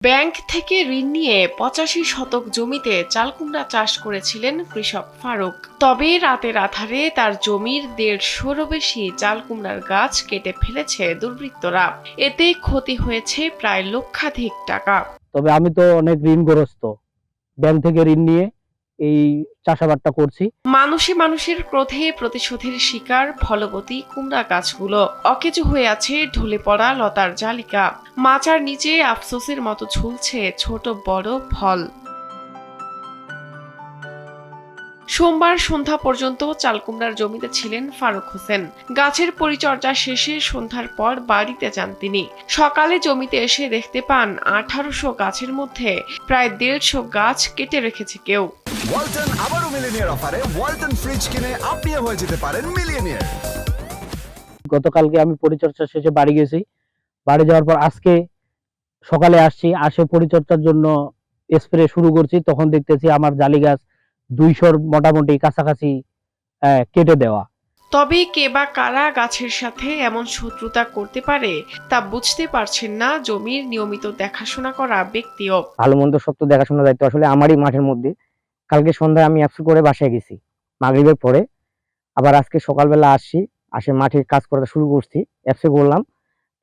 Bank থেকে ঋণ নিয়ে ৮৫ শতক জমিতে চালকুমড়া চাষ করেছিলেন কৃষক ফারুক। তবে রাতের আঁধারে তার জমির ১৫০রও বেশি চালকুমড়ার গাছ কেটে ফেলেছে দুর্বৃত্তরা। এতে ক্ষতি হয়েছে প্রায় লক্ষাধিক টাকা। তবে আমি তো অনেক ঋণগ্রস্ত, ব্যাংক থেকে ঋণ নিয়ে এই চাষাবাদটা করছি। মানুষের ক্রোধে প্রতিশোধের শিকার ফলবতী কুমড়া গাছগুলো। অকেজো হয়ে আছে ঢলে পড়া লতার জালিকা। মাচার নিচে আফসোসের মতো ঝুলছে ছোট বড় ফল। সোমবার সন্ধ্যা পর্যন্ত চালকুমড়ার জমিতে ছিলেন ফারুক হোসেন। গাছের পরিচর্যা শেষে সন্ধ্যার পর বাড়িতে যান তিনি। সকালে জমিতে এসে দেখতে পান ১৮০০ গাছের মধ্যে প্রায় ১৫০ গাছ কেটে রেখেছে কেউ। ওয়ালটন আবারও মিলিয়নিয়ার অফারে ওয়ালটন ফ্রিজ কিনে আপনিও হয়ে যেতে পারেন মিলিয়নিয়ার। গতকালকে আমি পরিচর্যা শেষে বাড়ি গেছি। বাড়ি যাওয়ার পর আজকে সকালে আসে পরিচর্যার জন্য স্প্রে শুরু করছি। তখন দেখতেছি আমার জালি গাছ ২০০-র মোটামুটি কাছাকাছি কেটে দেওয়া। তবে কে বা কারা গাছের সাথে এমন শত্রুতা করতে পারে তা বুঝতে পারছেন না জমির নিয়মিত দেখাশোনা করা ব্যক্তিও। ভালো মন্দ সব তো দেখাশোনার দায়িত্ব আসলে আমারই মাঠের মধ্যে। কালকে সন্ধ্যায় আমি অ্যাপসে করে বাসায় গেছি মাগরিবের পরে। আবার আজকে সকালবেলা আসে মাঠে কাজ করা শুরু করছি, অ্যাপসে করলাম।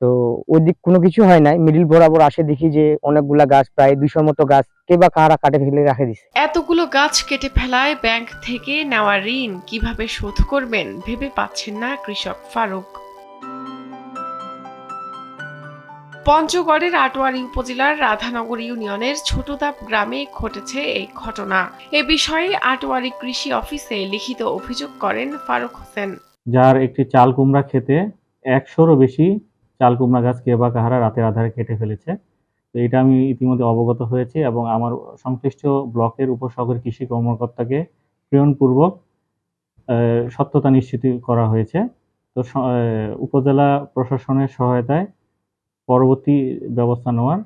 তো ওই দিক কোনো কিছু হয় নাই, মিডিল বরাবর আসে দেখি যে অনেকগুলা গাছ, প্রায় ২০০-র মতো গাছ কে বা কারা কাটে ফেলে রাখে দিছে। এতগুলো গাছ কেটে ফেলায় ব্যাংক থেকে নেওয়া ঋণ কিভাবে শোধ করবেন ভেবে পাচ্ছেন না কৃষক ফারুক। পঞ্চগড়ের আটোয়ারী উপজেলার রাধানগর ইউনিয়নের ছোটদাপ গ্রামে ঘটেছে এই ঘটনা। এ বিষয়ে আটোয়ারী কৃষি অফিসে লিখিত অভিযোগ করেন ফারুক হোসেন। যার একটি চাল কুমড়া খেতে ১০০-রও বেশি চাল কুমড়া গাছ কে বা কাহারা রাতের আধারে কেটে ফেলেছে। তো এটা আমি ইতিমধ্যে অবগত হয়েছি এবং আমার সংশ্লিষ্ট ব্লকের উপসহকারী কৃষি কর্মকর্তাকে প্রেরণপূর্বক সত্যতা নিশ্চিত করা হয়েছে। তো উপজেলা প্রশাসনের সহায়তায় পরবর্তী ব্যবস্থা নেওয়ার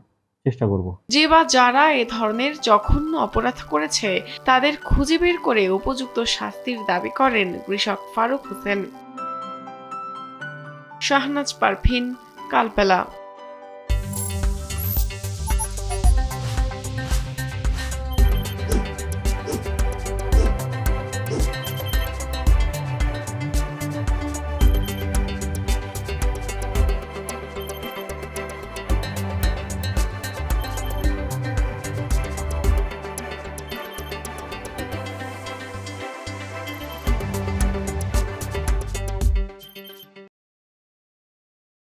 চেষ্টা করব। যে বা যারা এ ধরনের জঘন্য অপরাধ করেছে তাদের খুঁজে বের করে উপযুক্ত শাস্তির দাবি করেন কৃষক ফারুক হোসেন। শাহনাজ পারভিন, কালবেলা।